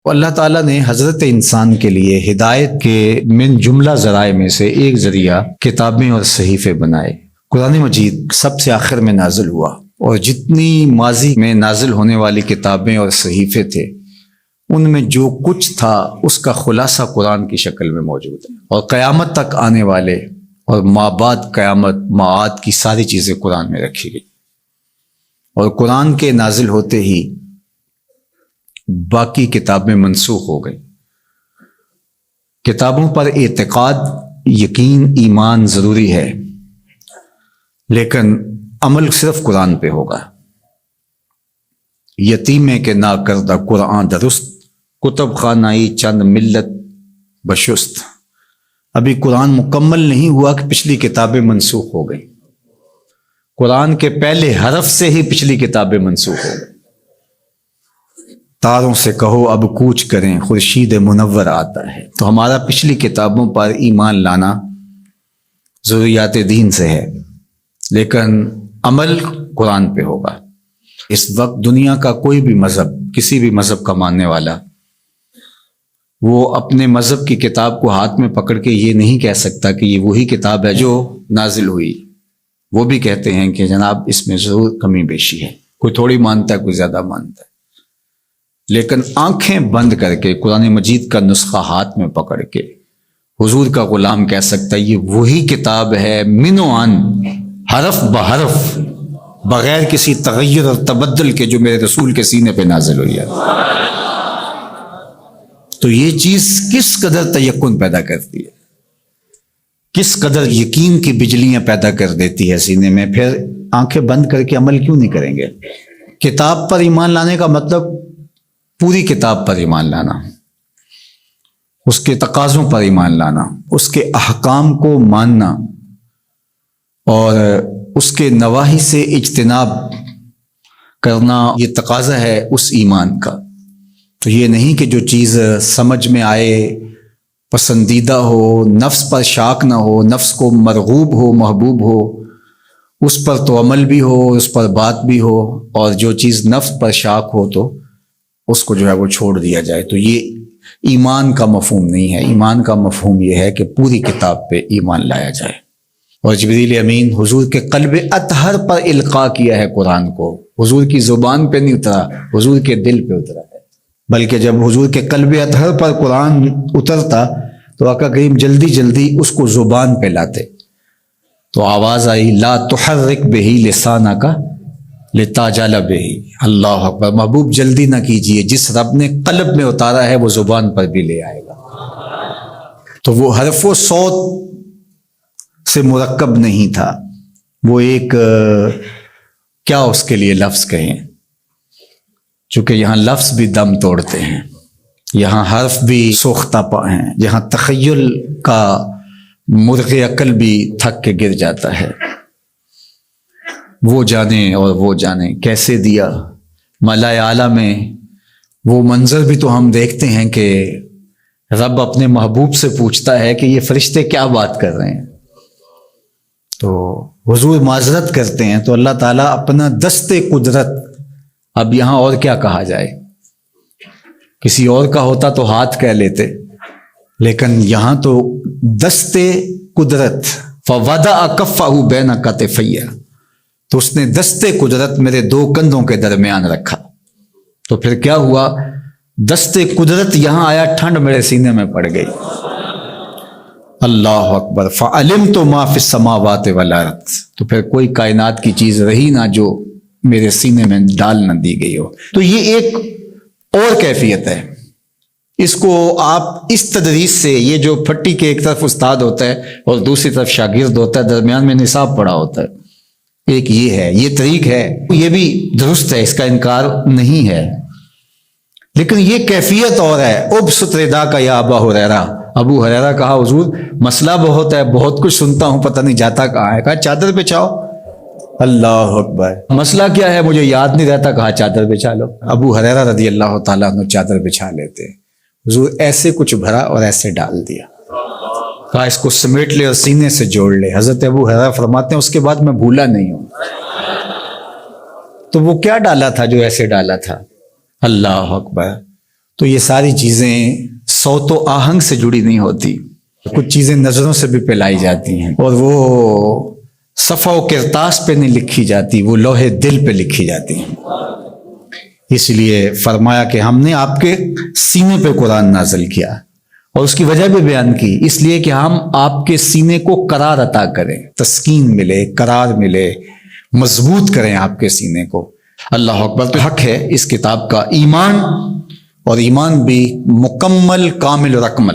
اللہ تعالیٰ نے حضرت انسان کے لیے ہدایت کے من جملہ ذرائع میں سے ایک ذریعہ کتابیں اور صحیفے بنائے۔ قرآن مجید سب سے آخر میں نازل ہوا، اور جتنی ماضی میں نازل ہونے والی کتابیں اور صحیفے تھے ان میں جو کچھ تھا اس کا خلاصہ قرآن کی شکل میں موجود ہے، اور قیامت تک آنے والے اور ما بعد قیامت معاد کی ساری چیزیں قرآن میں رکھی گئی۔ اور قرآن کے نازل ہوتے ہی باقی کتابیں منسوخ ہو گئی۔ کتابوں پر اعتقاد، یقین، ایمان ضروری ہے، لیکن عمل صرف قرآن پہ ہوگا۔ یتیمے کے نا کردہ قرآن درست، کتب خانائی چند ملت بشست۔ ابھی قرآن مکمل نہیں ہوا کہ پچھلی کتابیں منسوخ ہو گئیں۔ قرآن کے پہلے حرف سے ہی پچھلی کتابیں منسوخ ہو گئیں۔ تاروں سے کہو اب کوچ کریں، خورشید منور آتا ہے۔ تو ہمارا پچھلی کتابوں پر ایمان لانا ضروریات دین سے ہے، لیکن عمل قرآن پہ ہوگا۔ اس وقت دنیا کا کوئی بھی مذہب، کسی بھی مذہب کا ماننے والا، وہ اپنے مذہب کی کتاب کو ہاتھ میں پکڑ کے یہ نہیں کہہ سکتا کہ یہ وہی کتاب ہے جو نازل ہوئی۔ وہ بھی کہتے ہیں کہ جناب اس میں ضرور کمی بیشی ہے، کوئی تھوڑی مانتا ہے، کوئی زیادہ مانتا ہے، لیکن آنکھیں بند کر کے قرآن مجید کا نسخہ ہاتھ میں پکڑ کے حضور کا غلام کہہ سکتا ہے یہ وہی کتاب ہے، من و عن، حرف بحرف، بغیر کسی تغیر اور تبدل کے، جو میرے رسول کے سینے پہ نازل ہوئی ہے۔ تو یہ چیز کس قدر تیقن پیدا کرتی ہے، کس قدر یقین کی بجلیاں پیدا کر دیتی ہے سینے میں۔ پھر آنکھیں بند کر کے عمل کیوں نہیں کریں گے؟ کتاب پر ایمان لانے کا مطلب پوری کتاب پر ایمان لانا، اس کے تقاضوں پر ایمان لانا، اس کے احکام کو ماننا، اور اس کے نواہی سے اجتناب کرنا، یہ تقاضا ہے اس ایمان کا۔ تو یہ نہیں کہ جو چیز سمجھ میں آئے، پسندیدہ ہو، نفس پر شاک نہ ہو، نفس کو مرغوب ہو، محبوب ہو، اس پر تو عمل بھی ہو، اس پر بات بھی ہو، اور جو چیز نفس پر شاک ہو تو اس کو جو ہے وہ چھوڑ دیا جائے۔ تو یہ ایمان کا مفہوم نہیں ہے۔ ایمان کا مفہوم یہ ہے کہ پوری کتاب پہ ایمان لایا جائے۔ اور جبریل امین حضور کے قلب اطہر پر القاء کیا ہے قرآن کو، حضور کی زبان پہ نہیں اترا، حضور کے دل پہ اترا ہے۔ بلکہ جب حضور کے قلب اطہر پر قرآن اترتا تو آقا کریم جلدی جلدی اس کو زبان پہ لاتے، تو آواز آئی لا تحرک بہ لسانک لتعجل بہ۔ اللہ اکبر، محبوب جلدی نہ کیجئے، جس رب نے قلب میں اتارا ہے وہ زبان پر بھی لے آئے گا۔ تو وہ حرف و صوت سے مرکب نہیں تھا، وہ ایک کیا اس کے لیے لفظ کہیں، چونکہ یہاں لفظ بھی دم توڑتے ہیں، یہاں حرف بھی سوختہ پا ہیں، یہاں تخیل کا مرغ عقل بھی تھک کے گر جاتا ہے۔ وہ جانے اور وہ جانے کیسے دیا ملائے اعلیٰ میں۔ وہ منظر بھی تو ہم دیکھتے ہیں کہ رب اپنے محبوب سے پوچھتا ہے کہ یہ فرشتے کیا بات کر رہے ہیں، تو حضور معذرت کرتے ہیں، تو اللہ تعالیٰ اپنا دست قدرت، اب یہاں اور کیا کہا جائے، کسی اور کا ہوتا تو ہاتھ کہہ لیتے، لیکن یہاں تو دست قدرت، فوضع کفہ بین کتفی، تو اس نے دست قدرت میرے دو کندھوں کے درمیان رکھا۔ تو پھر کیا ہوا، دست قدرت یہاں آیا، ٹھنڈ میرے سینے میں پڑ گئی۔ اللہ اکبر، فعلمت ما فی السماوات والارض، تو پھر کوئی کائنات کی چیز رہی نہ جو میرے سینے میں ڈال نہ دی گئی ہو۔ تو یہ ایک اور کیفیت ہے، اس کو آپ اس تدریس سے، یہ جو پھٹی کے ایک طرف استاد ہوتا ہے اور دوسری طرف شاگرد ہوتا ہے، درمیان میں نصاب پڑھا ہوتا ہے، ایک یہ ہے، یہ طریق ہے، یہ بھی درست ہے، اس کا انکار نہیں ہے، لیکن یہ کیفیت اور ہے۔ ابسط ردا کا یا ابا ہریرہ، ابو ہریرہ کہا حضور مسئلہ بہت ہے، بہت کچھ سنتا ہوں، پتہ نہیں جاتا کہاں ہے، کہا چادر بچھاؤ۔ اللہ اکبر، مسئلہ کیا ہے مجھے یاد نہیں رہتا، کہا چادر بچھا لو۔ ابو ہریرہ رضی اللہ تعالیٰ عنہ چادر بچھا لیتے، حضور ایسے کچھ بھرا اور ایسے ڈال دیا، کہا اس کو سمیٹ لے اور سینے سے جوڑ لے۔ حضرت ابو ہریرہ فرماتے ہیں اس کے بعد میں بھولا نہیں ہوں۔ تو وہ کیا ڈالا تھا جو ایسے ڈالا تھا؟ اللہ اکبر، تو یہ ساری چیزیں صوت و آہنگ سے جڑی نہیں ہوتی، کچھ چیزیں نظروں سے بھی پلائی جاتی ہیں، اور وہ صفحہ و کرتاس پہ نہیں لکھی جاتی، وہ لوہے دل پہ لکھی جاتی ہیں۔ اس لیے فرمایا کہ ہم نے آپ کے سینے پہ قرآن نازل کیا، اور اس کی وجہ بھی بیان کی، اس لیے کہ ہم آپ کے سینے کو قرار عطا کریں، تسکین ملے، قرار ملے، مضبوط کریں آپ کے سینے کو۔ اللہ اکبر۔ تو حق ہے اس کتاب کا ایمان، اور ایمان بھی مکمل کامل و اکمل۔